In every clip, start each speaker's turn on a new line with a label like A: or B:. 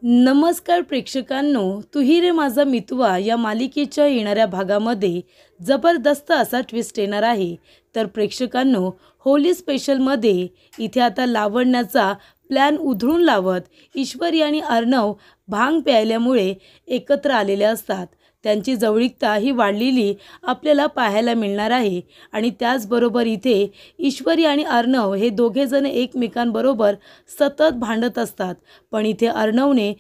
A: नमस्कार प्रेक्षकांनो, तू ही रे माझा मितवा या मालिकेच्या येणाऱ्या भागामध्ये जबरदस्त असा ट्विस्ट येणार आहे। तर प्रेक्षकांनो, होली स्पेशलमध्ये इथे आता लावण्याचा प्लॅन उधळून लावत ईश्वरी आणि अर्णव भांग प्यायल्यामुळे एकत्र आलेले असतात। त्यांची जवळीकता ही वाढलेली आपल्याला पाहायला मिळणार आहे आणि त्याचबरोबर इथे ईश्वरी आणि अर्णव हे दोघेजण एकमेकांबरोबर सतत भांडत असतात। पण इथे अर्णवने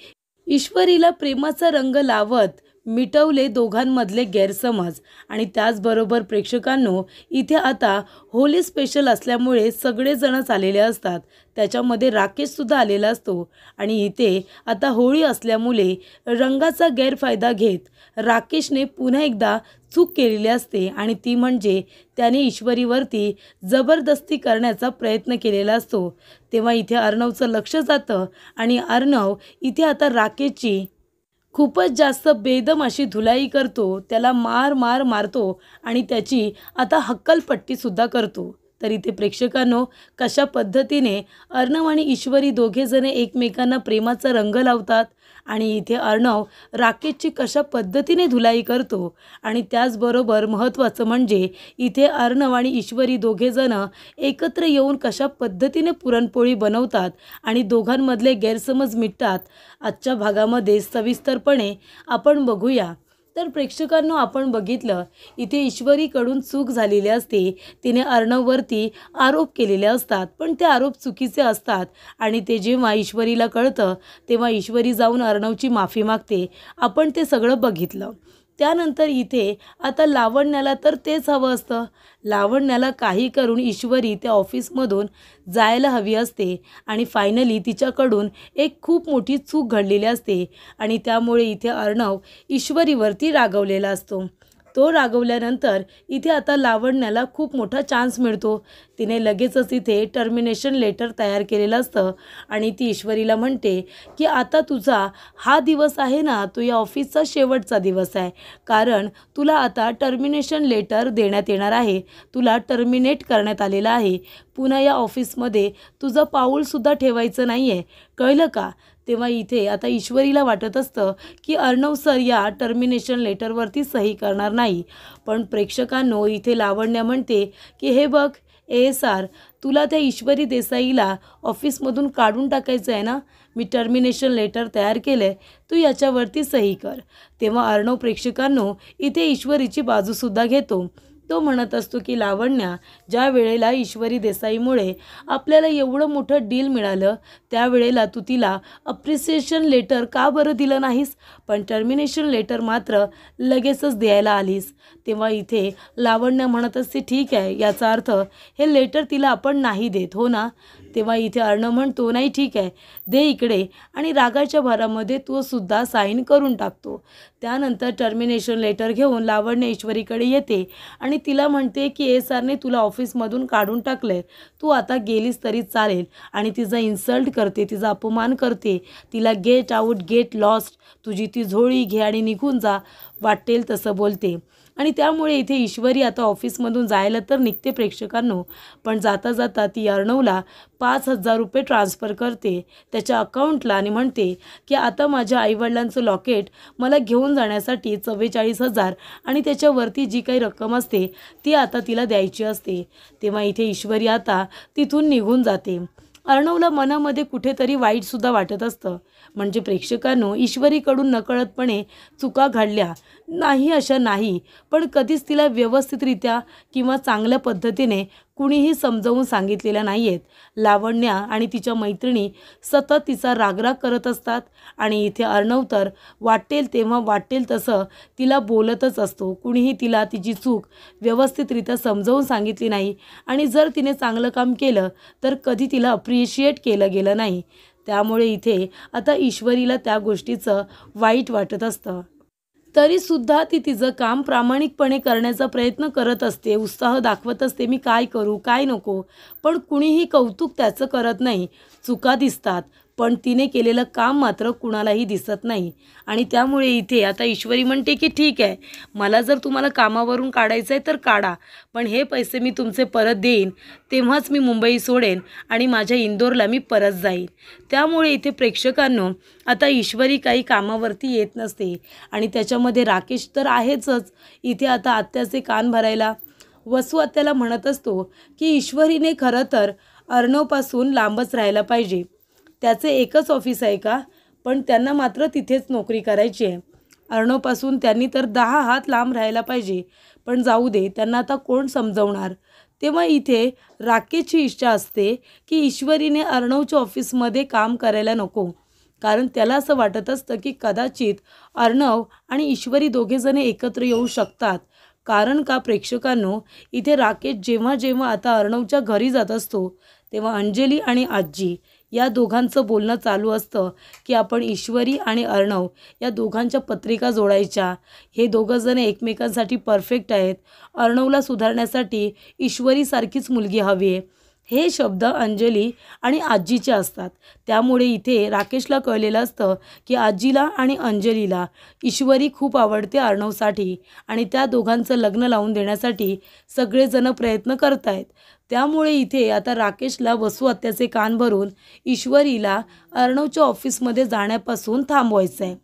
A: ईश्वरीला प्रेमाचा रंग लावत मिटवले दोघांमधले गैरसमज। आणि त्याचबरोबर प्रेक्षकांनो, इथे आता होली स्पेशल असल्यामुळे सगळेजणच आलेले असतात, त्याच्यामध्ये राकेशसुद्धा आलेला असतो। आणि इथे आता होळी असल्यामुळे रंगाचा गैरफायदा घेत राकेशने पुन्हा एकदा चूक केलेली असते आणि ती म्हणजे त्याने ईश्वरीवरती जबरदस्ती करण्याचा प्रयत्न केलेला असतो। तेव्हा इथे अर्णवचं लक्ष जातं आणि अर्णव इथे आता राकेशची खूपच जास्त बेदम अशी धुलाई करतो, त्याला मारतो आणि त्याची आता हक्कलपट्टीसुद्धा करतो। तर इथे प्रेक्षकांनो, कशा पद्धतीने अर्णव आणि ईश्वरी दोघेजण एकमेकांना प्रेमाचा रंग लावतात आणि इथे अर्णव राकेशची कशा पद्धतीने धुलाई करतो। आणि त्याचबरोबर महत्त्वाचं म्हणजे इथे अर्णव आणि ईश्वरी दोघेजण एकत्र येऊन कशा पद्धतीने पुरणपोळी बनवतात आणि दोघांमधले गैरसमज मिटतात, आजच्या भागामध्ये सविस्तरपणे आपण बघूया। तर प्रेक्षकांनो, आपण बघितलं इथे ईश्वरीकडून चूक झालेली असते, तिने अर्णववरती आरोप केलेले असतात, पण ते आरोप चुकीचे असतात आणि ते जेव्हा ईश्वरीला कळतं तेव्हा ईश्वरी जाऊन अर्णवची माफी मागते। आपण ते सगळं बघितलं। त्यानंतर इथे आता लावण्याला तर तेच हवं असतं, लावण्याला काही करून ईश्वरी त्या ऑफिसमधून जायला हवी असते आणि फायनली तिच्याकडून एक खूप मोठी चूक घडलेली असते आणि त्यामुळे इथे अर्णव ईश्वरीवरती रागवलेला असतो। तो रागवल्यानंतर इथे आता लावण्याला खूप मोठा चान्स मिळतो। तिने लगेचच इथे टर्मिनेशन लेटर तयार केलेलं असतं आणि ती ईश्वरीला म्हणते की आता तुझा हा दिवस आहे ना, तो या ऑफिसचा शेवटचा दिवस आहे, कारण तुला आता टर्मिनेशन लेटर देण्यात येणार आहे, तुला टर्मिनेट करण्यात आलेलं आहे, पुन्हा या ऑफिसमध्ये तुझं पाऊलसुद्धा ठेवायचं नाही आहे, कळलं का? तेव्हा इथे आता ईश्वरीला वाटत असतं की अर्णव सर या टर्मिनेशन लेटरवरती सही करणार नाही। पण प्रेक्षकांनो, इथे लावण्या म्हणते की हे बघ ASR, तुला त्या ईश्वरी देसाईला ऑफिसमधून काढून टाकायचं आहे ना, मी टर्मिनेशन लेटर तयार केलं आहे, तू याच्यावरती सही कर। तेव्हा अर्णव प्रेक्षकांनो इथे ईश्वरीची बाजूसुद्धा घेतो। तो म्हणत असतो की लावण्या, ज्या वेळेला ईश्वरी देसाईमुळे आपल्याला एवढं मोठं डील मिळालं, त्यावेळेला तू तिला अप्रिसिएशन लेटर का बरं दिलं नाहीस, पण टर्मिनेशन लेटर मात्र लगेचच द्यायला आलीस। तेव्हा इथे लावण्या म्हणत असते ठीक आहे, याचा अर्थ हे लेटर तिला आपण नाही देत, हो ना? तेव्हा इथे अर्णव म्हणतो नाही ठीक आहे, दे इकडे, आणि रागाच्या भरामध्ये तो सुद्धा साईन करून टाकतो। त्यानंतर टर्मिनेशन लेटर घेऊन लावण्य ईश्वरीकडे येते आणि तिला म्हणते की ASRने तुला ऑफिसमधून काढून टाकले, तू आता गेलीस तरी चालेल, आणि तिचा इन्सल्ट करते, तिचा अपमान करते, तिला गेट आऊट, गेट लॉस्ट, तुझी ती झोळी घे आणि निघून जा, वाटेल तसं बोलते। आणि त्यामुळे इथे ईश्वरी आता ऑफिसमधून जायला तर निघते प्रेक्षकांनो, पण जाता जाता ती अर्णवला 5,000 रुपये ट्रान्सफर करते त्याच्या अकाउंटला आणि म्हणते की आता माझ्या आईवडिलांचं लॉकेट मला घेऊन जाण्यासाठी 44,000 आणि त्याच्यावरती जी काही रक्कम असते ती आता तिला द्यायची असते। तेव्हा इथे ईश्वरी आता तिथून निघून जाते। अर्णवला मनामध्ये कुठेतरी वाईटसुद्धा वाटत असतं। म्हणजे प्रेक्षकांनो, ईश्वरीकडून नकळतपणे चुका घडल्या नाही अशा नाही, पण कधीच तिला व्यवस्थितरित्या किंवा चांगल्या पद्धतीने कुणीही समजावून सांगितलेल्या नाही आहेत। लावण्या आणि तिच्या मैत्रिणी सतत तिचा रागराग करत असतात आणि इथे अर्णव तर वाटेल तेव्हा वाटेल तसं तिला बोलतच असतो। कुणीही तिला तिची चूक व्यवस्थितरित्या समजावून सांगितली नाही आणि जर तिने चांगलं काम केलं तर कधी तिला अप्रिशिएट केलं गेलं नाही। त्यामुळे इथे आता ईश्वरीला त्या गोष्टीचं वाईट वाटत असतं। तरीसुद्धा ती तिचं काम प्रामाणिकपणे करण्याचा प्रयत्न करत असते, उत्साह दाखवत असते, मी काय करू काय नको, पण कुणीही कौतुक त्याचं करत नाही। चुका दिसतात पण तिने केलेलं काम मात्र कुणालाही दिसत नाही. आणि त्यामुळे इथे आता ईश्वरी म्हणते की ठीक आहे, मला जर तुम्हाला कामावरून काढायचं आहे तर काढा, पण हे पैसे मी तुमचे परत देईन, तेव्हाच मी मुंबई सोडेन आणि माझ्या इंदोरला मी परत जाईन. त्यामुळे इथे प्रेक्षकांनो आता ईश्वरी काही कामावरती येत नसते आणि त्याच्यामध्ये राकेश तर आहेचच. इथे आता आत्याचे कान भरायला वसू आत्याला म्हणत असतो की ईश्वरीने खरं तर अर्णवपासून लांबच राहायला पाहिजे. त्याचे एकच ऑफिस आहे का, पण त्यांना मात्र तिथेच नोकरी करायची आहे. अर्णवपासून त्यांनी तर 10 हात लांब राहायला पाहिजे, पण जाऊ दे, त्यांना आता कोण समजवणार. तेव्हा इथे राकेशची इच्छा असते की ईश्वरीने अर्णवच्या ऑफिसमध्ये काम करायला नको, कारण त्याला असं वाटत असतं की कदाचित अर्णव आणि ईश्वरी दोघेजणे एकत्र येऊ शकतात. कारण का प्रेक्षकांनो, इथे राकेश जेव्हा जेव्हा आता अर्णवच्या घरी जात असतो तेव्हा अंजली आणि आजी या दोघांचं बोलणं चालू असतं की आपण ईश्वरी आणि अर्णव या दोघांच्या पत्रिका जोडायच्या. हे दोघंजण एकमेकांसाठी परफेक्ट आहेत. अर्णवला सुधारण्यासाठी ईश्वरीसारखीच मुलगी हवी आहे. हे शब्द अंजली आणि आजीचे असतात. त्यामुळे इथे राकेशला कळलेलं असतं की आजीला आणि अंजलीला ईश्वरी खूप आवडते अर्णवसाठी आणि त्या दोघांचं लग्न लावून देण्यासाठी सगळेजण प्रयत्न करत आहेत. त्यामुळे इथे आता राकेशला वसू आत्याचे कान भरून ईश्वरीला अर्णवच्या ऑफिसमध्ये जाण्यापासून थांबवायचं आहे.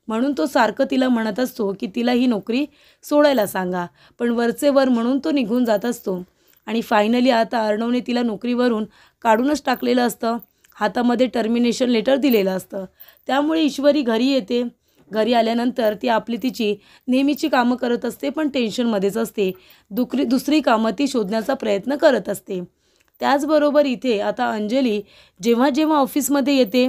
A: म्हणून तो सारखं तिला म्हणत असतो की तिला ही नोकरी सोडायला सांगा, पण वरचे वर म्हणून तो निघून जात असतो. आणि फायनली आता अर्णवने तिला नोकरीवरून काढूनच टाकलेलं असतं. हातामध्ये टर्मिनेशन लेटर दिलेलं असतं. त्यामुळे ईश्वरी घरी येते. घरी आल्यानंतर ती तिची नेहमीची कामं करत असते, पण टेन्शनमध्येच असते. दुसरी कामं ती शोधण्याचा प्रयत्न करत असते. त्याचबरोबर इथे आता अंजली जेव्हा जेव्हा ऑफिसमध्ये येते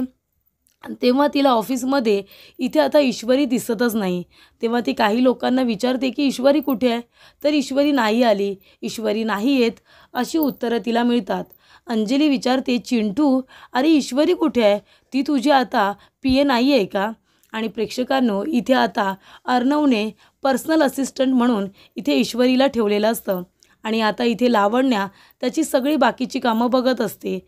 A: तेव्हा तिला ऑफिसमध्ये इथे आता ईश्वरी दिसतच नाही. तेव्हा ती काही लोकांना विचारते की ईश्वरी कुठे आहे, तर ईश्वरी नाही आली, ईश्वरी नाही येत, अशी उत्तरं तिला मिळतात. अंजली विचारते, चिंटू अरे ईश्वरी कुठे आहे, ती तुझी आता PA नाही आहे का. आणि प्रेक्षकांनो इथे आता अर्णवने पर्सनल असिस्टंट म्हणून इथे ईश्वरीला ठेवलेलं असतं आणि आता इथे लावण्या त्याची सगळी बाकीची कामं बघत असते.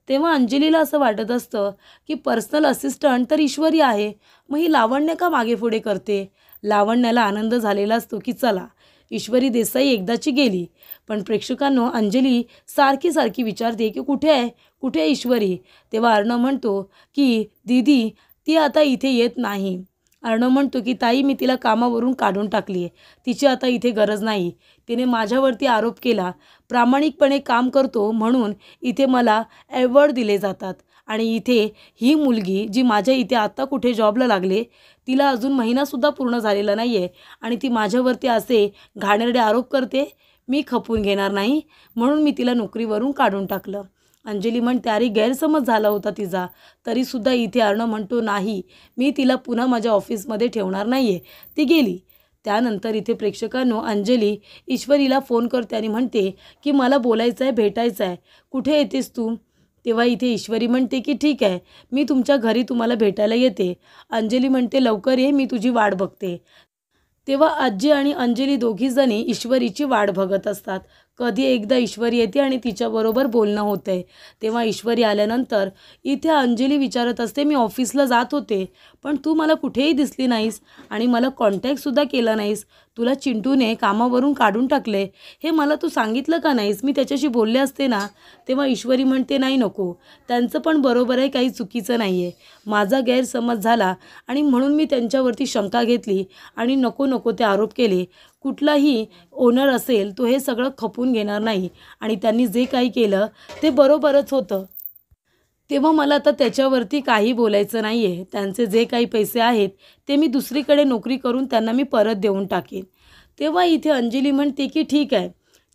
A: तेव्हा अंजलीला असं वाटत असतं की पर्सनल असिस्टंट तर ईश्वरी आहे, मग ही लावण्य का मागे पुढे करते. लावण्याला आनंद झालेला असतो की चला ईश्वरी देसाई एकदाची गेली. पण प्रेक्षकांनो अंजली सारखी सारखी विचारते की कुठे आहे ईश्वरी. तेव्हा अर्णव म्हणतो की दीदी ती आता इथे येत नाही. अर्णव म्हणतो की ताई मी तिला कामावरून काढून टाकली आहे, तिची आता इथे गरज नाही. तिने माझ्यावरती आरोप केला, प्रामाणिकपणे काम करतो म्हणून इथे मला ॲवॉर्ड दिले जातात आणि इथे ही मुलगी जी माझ्या इथे आत्ता कुठे जॉबला लागले तिला अजून महिनासुद्धा पूर्ण झालेला नाही आहे आणि ती माझ्यावरती असे घाणेरडे आरोप करते. मी खपून घेणार नाही, म्हणून मी तिला नोकरीवरून काढून टाकलं. अंजली म्हणते अरे गैरसमज झाला होता तिचा. तरीसुद्धा इथे अर्णव म्हणतो नाही, मी तिला पुन्हा माझ्या ऑफिसमध्ये ठेवणार नाही आहे, ती गेली. त्यानंतर इथे प्रेक्षकांनो अंजली ईश्वरीला फोन करते आणि म्हणते की मला बोलायचं आहे, भेटायचं आहे, कुठे येतेस तू. तेव्हा इथे ईश्वरी म्हणते की ठीक आहे, मी तुमच्या घरी तुम्हाला भेटायला येते. अंजली म्हणते लवकर ये, मी तुझी वाट बघते. तेव्हा आजी आणि अंजली दोघीजणी ईश्वरीची वाट बघत असतात. कधी एकदा ईश्वरी येते आणि तिच्याबरोबर बोलणं होतं आहे. तेव्हा ईश्वरी आल्यानंतर इथे अंजली विचारत असते मी ऑफिसला जात होते, पण तू मला कुठेही दिसली नाहीस आणि मला कॉन्टॅक्टसुद्धा केला नाहीस. तुला चिंटूने कामावरून काढून टाकले, हे मला तू सांगितलं का नाहीस, मी त्याच्याशी बोलले असते ना. तेव्हा ईश्वरी म्हणते नाही नको, त्यांचं पण बरोबर आहे, काही चुकीचं नाही आहे. माझा गैरसमज झाला आणि म्हणून मी त्यांच्यावरती शंका घेतली आणि नको ते आरोप केले. कुठलाही ओनर असेल तो हे सगळं खपून घेणार नाही आणि त्यांनी जे काही केलं ते बरोबरच होतं. तेव्हा मला आता त्याच्यावरती काही बोलायचं नाही आहे. त्यांचे जे काही पैसे आहेत ते मी दुसरीकडे नोकरी करून त्यांना मी परत देऊन टाकेन. तेव्हा इथे अंजली म्हणते की ठीक आहे,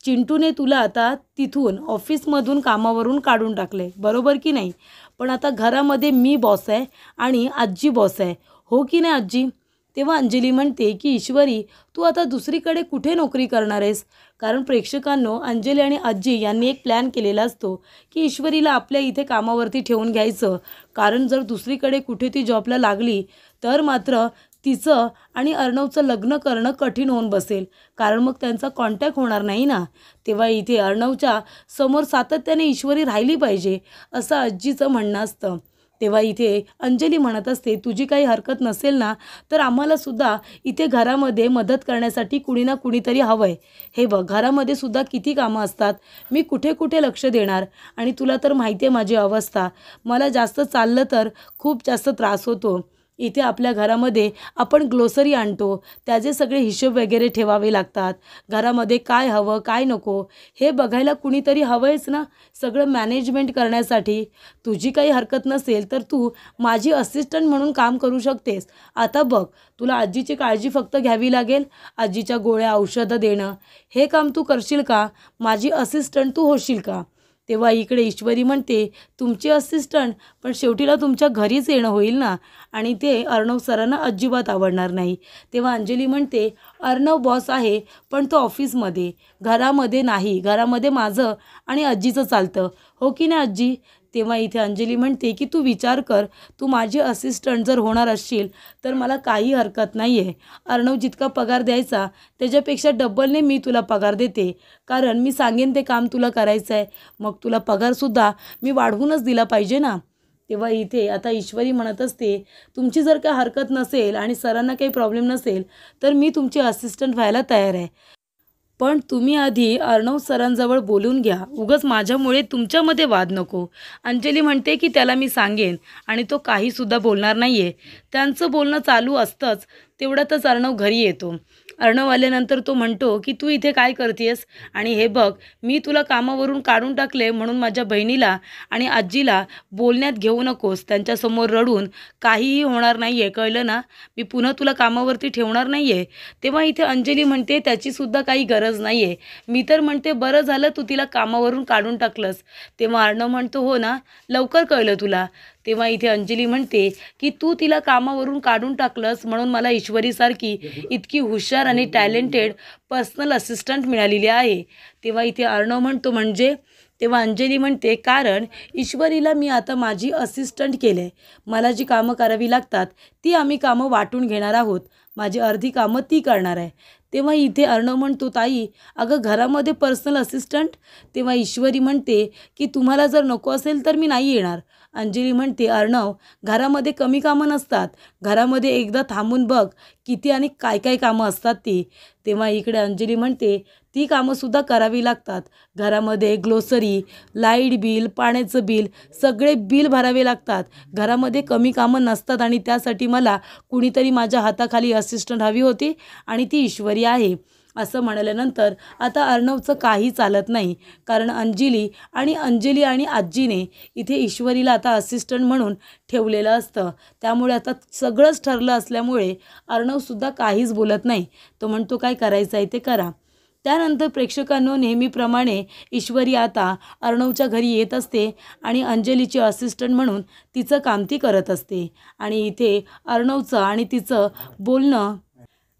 A: चिंटूने तुला आता तिथून ऑफिसमधून कामावरून काढून टाकले, बरोबर की नाही, पण आता घरामध्ये मी बॉस आहे आणि आजी बॉस आहे, हो की नाही आजी. तेव्हा अंजली म्हणते की ईश्वरी तू आता दुसरीकडे कुठे नोकरी करणार आहेस. कारण प्रेक्षकांनो अंजली आणि आजी यांनी एक प्लॅन केलेला असतो की ईश्वरीला आपल्या इथे कामावरती ठेवून घ्यायचं, कारण जर दुसरीकडे कुठे ती जॉबला लागली तर मात्र तिचं आणि अर्णवचं लग्न करणं कठीण होऊन बसेल, कारण मग त्यांचा कॉन्टॅक्ट होणार नाही ना. तेव्हा इथे अर्णवच्या समोर सातत्याने ईश्वरी राहिली पाहिजे असं आजीचं म्हणणं असतं. तेव्हा इथे अंजली म्हणत असते, तुझी काही हरकत नसेल ना तर आम्हालासुद्धा इथे घरामध्ये मदत करण्यासाठी कुणी ना कुणीतरी हवं आहे. हे बघ, घरामध्ये सुद्धा किती कामं असतात, मी कुठे कुठे लक्ष देणार. आणि तुला तर माहिती आहे माझी अवस्था, मला जास्त चाललं तर खूप जास्त त्रास होतो. इथे आपल्या घरामध्ये आपण ग्लोसरी आणतो, त्याचे सगळे हिशोब वगैरे ठेवावे लागतात. घरामध्ये काय हवं काय नको हे बघायला कुणीतरी हवं आहेच ना, सगळं मॅनेजमेंट करण्यासाठी. तुझी काही हरकत नसेल तर तू माझी असिस्टंट म्हणून काम करू शकतेस. आता बघ, तुला आजीची काळजी फक्त घ्यावी लागेल, आजीच्या गोळ्या औषधं देणं हे काम तू करशील का? माझी असिस्टंट तू होशील का? तेव्हा इकडे ईश्वरी म्हणते, तुमची असिस्टंट, पण शेवटीला तुमच्या घरीच येणं होईल ना, आणि ते अर्णव सरांना अजिबात आवडणार नाही. तेव्हा अंजली म्हणते, अर्णव बॉस आहे पण तो ऑफिसमध्ये, घरामध्ये नाही. घरामध्ये माझं आणि आजीचं चालतं, हो की नाही आजी? तेव्हा इथे अंजली म्हणते की तू विचार कर, तू माझी असिस्टंट जर होणार असशील तर मला काही हरकत नाही आहे. अर्णव जितका पगार द्यायचा त्याच्यापेक्षा डबलने मी तुला पगार देते, कारण मी सांगेन ते काम तुला करायचं आहे. मग तुला पगारसुद्धा मी वाढवूनच दिला पाहिजे ना. तेव्हा इथे आता ईश्वरी म्हणत असते, तुमची जर काही हरकत नसेल आणि सरांना काही प्रॉब्लेम नसेल तर मी तुमची असिस्टंट व्हायला तयार आहे. पण तुम्ही आधी अर्णव सरांजवळ बोलून घ्या, उगाच माझ्यामुळे तुमच्यामध्ये वाद नको. अंजली म्हणते की त्याला मी सांगेन आणि तो काहीसुद्धा बोलणार नाही आहे. त्यांचं बोलणं चालू असतंच, तेवढ्यातच अर्णव घरी येतो. अर्णव आल्यानंतर तो म्हणतो की तू इथे काय करतेस? आणि हे बघ, मी तुला कामावरून काढून टाकले म्हणून माझ्या बहिणीला आणि आजीला बोलण्यात घेऊ नकोस. त्यांच्यासमोर रडून काहीही होणार नाही आहे, कळलं ना? मी पुन्हा तुला कामावरती ठेवणार नाही आहे. तेव्हा इथे अंजली म्हणते त्याचीसुद्धा काही गरज नाही आहे. मी तर म्हणते बरं झालं तू तिला कामावरून काढून टाकलंस. तेव्हा अर्णव म्हणतो, हो ना, लवकर कळलं तुला. तेव्हा इथे अंजली म्हणते की तू तिला कामावरून काढून टाकलंस म्हणून मला ईश्वरीसारखी इतकी हुशार आणि टॅलेंटेड पर्सनल असिस्टंट मिळालेली आहे. तेव्हा इथे अर्णव म्हणतो, म्हणजे? तेव्हा अंजली म्हणते, कारण ईश्वरीला मी आता माझी असिस्टंट केले. मला जी कामं करावी लागतात ती आम्ही कामं वाटून घेणार आहोत. माझी अर्धी कामं ती करणार आहे. तेव्हा इथे अर्णव म्हणतो, ताई अगं घरामध्ये पर्सनल असिस्टंट? तेव्हा ईश्वरी म्हणते की तुम्हाला जर नको असेल तर मी नाही येणार. अंजली म्हणते, अर्णव, घरामध्ये कमी कामं नसतात, घरामध्ये एकदा थांबून बघ किती आणि काय काय कामं असतात ती. तेव्हा इकडे अंजली म्हणते, ती कामंसुद्धा करावी लागतात. घरामध्ये ग्लोसरी, लाईट बिल, पाण्याचं बिल, सगळे बिल भरावे लागतात. घरामध्ये कमी कामं नसतात आणि त्यासाठी मला कुणीतरी माझ्या हाताखाली असिस्टंट हवी होती आणि ती ईश्वरी आहे. असं म्हणाल्यानंतर आता अर्णवचं काही चालत नाही, कारण अंजली आणि आजीने इथे ईश्वरीला आता असिस्टंट म्हणून ठेवलेलं असतं. त्यामुळे आता सगळंच ठरलं असल्यामुळे अर्णवसुद्धा काहीच बोलत नाही. तो म्हणतो काय करायचं आहे ते करा. त्यानंतर प्रेक्षकांनो, नेहमीप्रमाणे ईश्वरी आता अर्णवच्या घरी येत असते आणि अंजलीची असिस्टंट म्हणून तिचं काम ती करत असते. आणि इथे अर्णवचं आणि तिचं बोलणं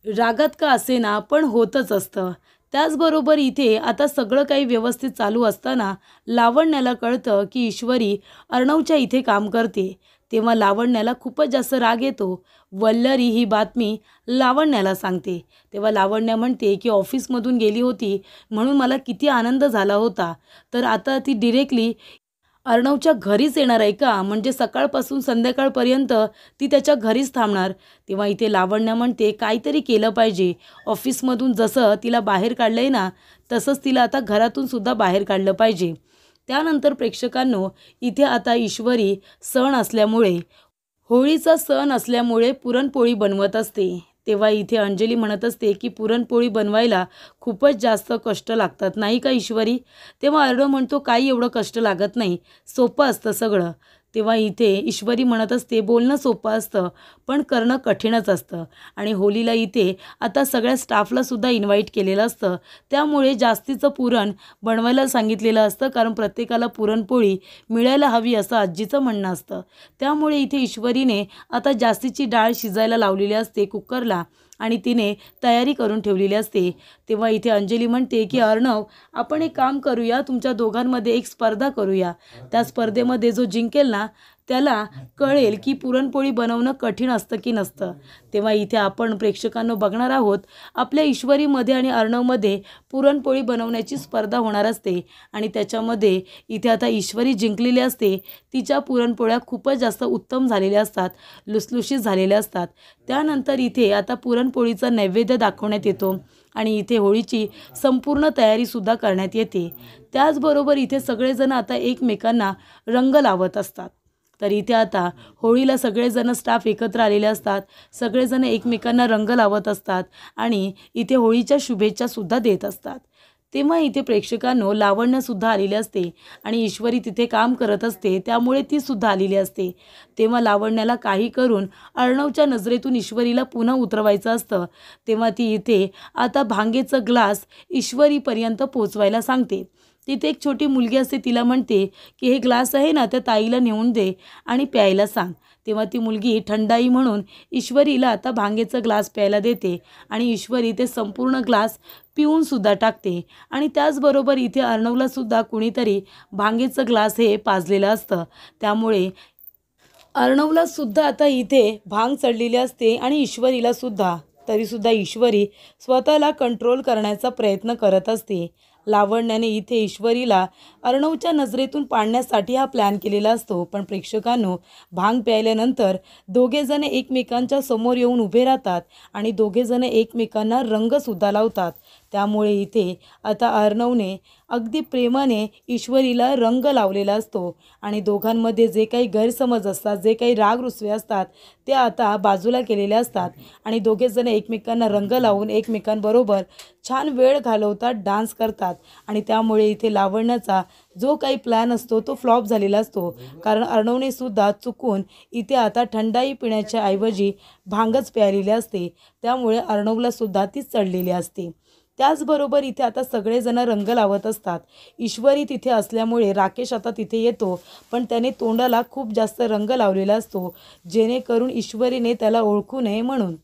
A: रागात का असेना पण होतच असतं. त्याचबरोबर इथे आता सगळं काही व्यवस्थित चालू असताना लावण्याला कळतं की ईश्वरी अर्णवच्या इथे काम करते. तेव्हा लावण्याला खूपच जास्त राग येतो. वल्लरी ही बातमी लावण्याला सांगते. तेव्हा लावण्या म्हणते की ऑफिसमधून गेली होती म्हणून मला किती आनंद झाला होता, तर आता ती डिरेक्टली अर्णवच्या घरीच येणार आहे का? म्हणजे सकाळपासून संध्याकाळपर्यंत ती त्याच्या घरीच थांबणार. तेव्हा इथे लावण्या म्हणते काहीतरी केलं पाहिजे. ऑफिसमधून जसं तिला बाहेर काढलं आहे ना, तसंच तिला आता घरातून सुद्धा बाहेर काढलं पाहिजे. त्यानंतर प्रेक्षकांनो, इथे आता ईश्वरी होळीचा सण असल्यामुळे पुरणपोळी बनवत असते. तेव्हा इथे अंजली म्हणत असते की पुरणपोळी बनवायला खूपच जास्त कष्ट लागतात नाही का ईश्वरी? तेव्हा अर्णव म्हणतो काही एवढं कष्ट लागत नाही, सोपं असतं सगळं. तेव्हा इथे ईश्वरी म्हणत असते बोलणं सोपं असतं पण करणं कठीणच असतं. आणि होलीला इथे आता सगळ्या स्टाफला सुद्धा इन्व्हाइट केलेलं असतं, त्यामुळे जास्तीचं पुरण बनवायला सांगितलेलं असतं, कारण प्रत्येकाला पुरणपोळी मिळायला हवी असं आजीचं म्हणणं असतं. त्यामुळे इथे ईश्वरीने आता जास्तीची डाळ शिजायला लावलेली असते कुकरला आणि तिने तयारी करून ठेवलेली असते. तेव्हा इथे अंजली म्हणते की अर्णव, आपण एक काम करूया, तुमच्या दोघांमध्ये एक स्पर्धा करूया. त्या स्पर्धेमध्ये जो जिंकेल ना त्याला कळेल की पुरणपोळी बनवणं कठीण असतं की नसतं। तेव्हा इथे आपण प्रेक्षकांनो बघणार आहोत आपल्या ईश्वरीमध्ये आणि अर्णवमध्ये पुरणपोळी बनवण्याची स्पर्धा होणार असते आणि त्याच्यामध्ये इथे आता ईश्वरी जिंकलेली असते। तिच्या पुरणपोळ्या खूपच जास्त उत्तम झालेल्या असतात, लुसलुशीत झालेल्या असतात। त्यानंतर इथे आता पुरणपोळीचा नैवेद्य दाखवण्यात येतो आणि इथे होळीची संपूर्ण तयारीसुद्धा करण्यात येते। त्याचबरोबर इथे सगळेजण आता एकमेकांना रंग लावत असतात। तर इथे आता होळीला सगळेजण स्टाफ एकत्र आलेले असतात, सगळेजण एकमेकांना रंग लावत असतात आणि इथे होळीच्या शुभेच्छासुद्धा देत असतात। तेव्हा इथे प्रेक्षकांनो लावण्यसुद्धा आलेली असते आणि ईश्वरी तिथे काम करत असते, त्यामुळे तीसुद्धा आलेली असते। तेव्हा लावण्याला काही करून अर्णवच्या नजरेतून ईश्वरीला पुन्हा उतरवायचं असतं। तेव्हा ती इथे आता भांगेचं ग्लास ईश्वरीपर्यंत पोचवायला सांगते। तिथे एक छोटी मुलगी असते, तिला म्हणते की हे ग्लास आहे ना, त्या ताईला नेऊन दे आणि प्यायला सांग। तेव्हा ती मुलगी थंडाई म्हणून ईश्वरीला आता भांगेचं ग्लास प्यायला देते आणि ईश्वरी ते संपूर्ण ग्लास पिऊनसुद्धा टाकते आणि त्याचबरोबर इथे अर्णवलासुद्धा कुणीतरी भांगेचं ग्लास हे पाजलेलं असतं। त्यामुळे अर्णवलासुद्धा आता इथे भांग चढलेली असते आणि ईश्वरीलासुद्धा। तरीसुद्धा ईश्वरी स्वतःला कंट्रोल करण्याचा प्रयत्न करत असते। लावण्याने इथे ईश्वरीला अर्णवच्या नजरेतून पाडण्यासाठी हा प्लॅन केलेला असतो। पण प्रेक्षकांनो, भांग प्यायल्यानंतर दोघेजण एकमेकांच्या समोर येऊन उभे राहतात आणि दोघेजण एकमेकांना रंगसुद्धा लावतात। त्यामुळे इथे आता अर्णवने अगदी प्रेमाने ईश्वरीला रंग लावलेला असतो आणि दोघांमध्ये जे काही गैरसमज असतात, जे काही राग रुसवे असतात, ते आता बाजूला केलेले असतात आणि दोघेजण एकमेकांना रंग लावून एकमेकांबरोबर छान वेळ घालवतात, डान्स करतात आणि त्यामुळे इथे लावण्याचा जो काही प्लॅन असतो तो फ्लॉप झालेला असतो। कारण अर्णवने सुद्धा चुकून इथे आता थंडाई पिण्याच्या ऐवजी भांगच प्यायलेली असते, त्यामुळे अर्णवलासुद्धा ती चढलेली असते। त्याचबरोबर इथे आता सगळेजण रंग लावत असतात। ईश्वरी तिथे असल्यामुळे राकेश आता तिथे येतो, पण त्याने तोंडाला खूप जास्त रंग लावलेला असतो, जेणेकरून ईश्वरीने त्याला ओळखू नये म्हणून।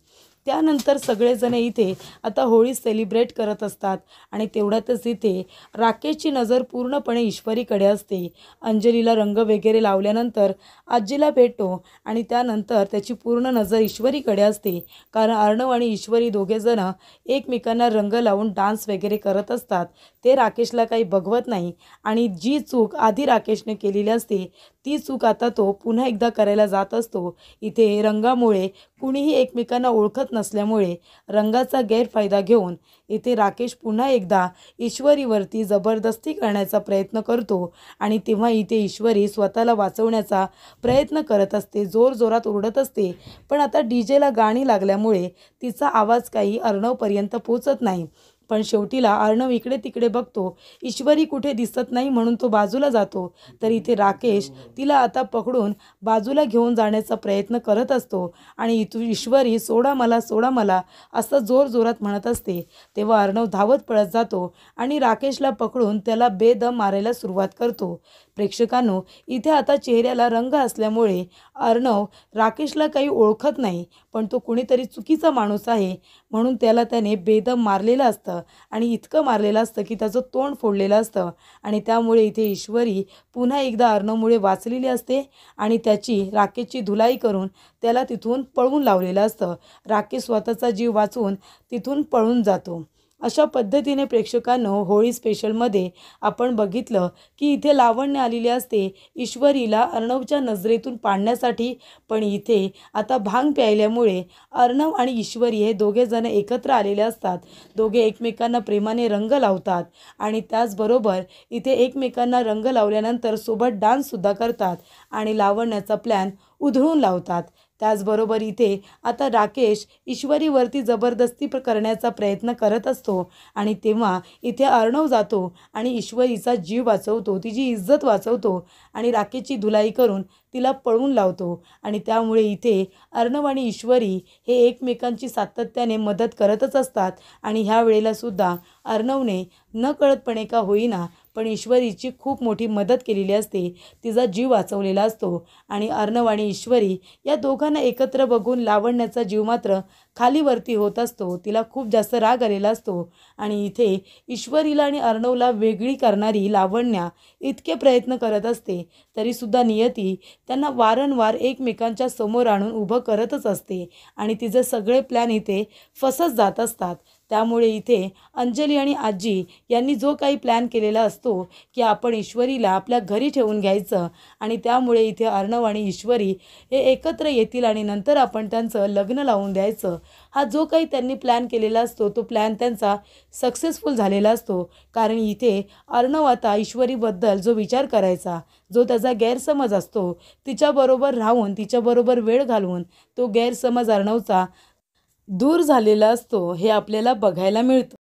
A: त्यानंतर सगळेजण इथे आता होळी सेलिब्रेट करत असतात आणि तेवढ्यातच इथे राकेशची नजर पूर्णपणे ईश्वरीकडे असते। अंजलीला रंग वगैरे लावल्यानंतर आजीला भेटतो आणि त्यानंतर त्याची पूर्ण नजर ईश्वरीकडे असते, कारण अर्णव आणि ईश्वरी दोघेजण एकमेकांना रंग लावून डान्स वगैरे करत असतात। ते राकेशला काही बघवत नाही आणि जी चूक आधी राकेशने केलेली असते ती चूक आता तो पुन्हा एकदा करायला जात असतो। इथे रंगामुळे कुणीही एकमेकांना ओळखत नसल्यामुळे रंगाचा गैरफायदा घेऊन इथे राकेश पुन्हा एकदा ईश्वरीवरती जबरदस्ती करण्याचा प्रयत्न करतो आणि तेव्हा इथे ईश्वरी स्वतःला वाचवण्याचा प्रयत्न करत असते, जोरजोरात ओरडत असते। पण आता डीजेला गाणी लागल्यामुळे तिचा आवाज काही अर्णवपर्यंत पोचत नाही। पण शेवटीला अर्णव इकडे तिकडे बघतो, ईश्वरी कुठे दिसत नाही म्हणून तो बाजूला जातो। तर इथे राकेश तिला आता पकडून बाजूला घेऊन जाण्याचा प्रयत्न करत असतो आणि ईश्वरी सोडा मला, सोडा मला असं जोरजोरात म्हणत असते। तेव्हा अर्णव धावत पळत जातो आणि राकेशला पकडून त्याला बेदम मारायला सुरुवात करतो। प्रेक्षकांनो, इथे आता चेहऱ्याला रंग असल्यामुळे अर्णव राकेशला काही ओळखत नाही, पण तो कुणीतरी चुकीचा माणूस आहे म्हणून त्याने बेदम मारलेलं असतं आणि इतकं मारलेलं असतं की त्याचं तोंड फोडलेलं असतं आणि त्यामुळे इथे ईश्वरी पुन्हा एकदा अर्णवमुळे वाचलेली असते आणि त्याची राकेशची धुलाई करून त्याला तिथून पळवून लावलेलं असतं। राकेश स्वतःचा जीव वाचवून तिथून पळून जातो। अशा पद्धतीने प्रेक्षकांनो, होळी स्पेशलमध्ये आपण बघितलं की इथे लावण्य आलेली असते ईश्वरीला अर्णवच्या नजरेतून पाडण्यासाठी, पण इथे आता भांग प्यायल्यामुळे अर्णव आणि ईश्वरी हे दोघेजण एकत्र आलेले असतात। दोघे एकमेकांना प्रेमाने रंग लावतात आणि त्याचबरोबर इथे एकमेकांना रंग लावल्यानंतर सोबत डान्ससुद्धा करतात आणि लावण्याचा प्लॅन उधळून लावतात। त्याचबरोबर इथे आता राकेश ईश्वरीवरती जबरदस्ती करण्याचा प्रयत्न करत असतो आणि तेव्हा इथे अर्णव जातो आणि ईश्वरीचा जीव वाचवतो, तिची इज्जत वाचवतो आणि राकेशची धुलाई करून तिला पळवून लावतो आणि त्यामुळे इथे अर्णव आणि ईश्वरी हे एकमेकांची सातत्याने मदत करतच असतात आणि ह्या वेळेला सुद्धा अर्णवने नकळतपणे का होईना पण ईश्वरीची खूप मोठी मदत केलेली असते, तिचा जीव वाचवलेला असतो. आणि अर्णव आणि ईश्वरी या दोघांना एकत्र बघून लावण्याचा जीव मात्र खालीवरती होत असतो. तिला खूप जास्त राग आलेला असतो. आणि इथे ईश्वरीला आणि अर्णवला वेगळी करणारी लावण्या इतके प्रयत्न करत असते, तरीसुद्धा नियती त्यांना वारंवार एकमेकांच्या समोर आणून उभं करतच असते आणि तिचे सगळे प्लॅन इथे फसत जात असतात. त्यामुळे इथे अंजली आणि आजी यांनी जो काही प्लॅन केलेला असतो की आपण ईश्वरीला आपल्या घरी ठेवून घ्यायचं आणि त्यामुळे इथे अर्णव आणि ईश्वरी हे एकत्र येतील आणि नंतर आपण त्यांचं लग्न लावून द्यायचं, हा जो काही त्यांनी प्लॅन केलेला असतो तो प्लॅन त्यांचा सक्सेसफुल झालेला असतो. कारण इथे अर्णव आता ईश्वरीबद्दल जो विचार करायचा, जो त्याचा गैरसमज असतो, तिच्याबरोबर राहून तिच्याबरोबर वेळ घालवून तो गैरसमज अर्णवचा दूर झालेला असतो, हे आपल्याला बघायला मिळतं.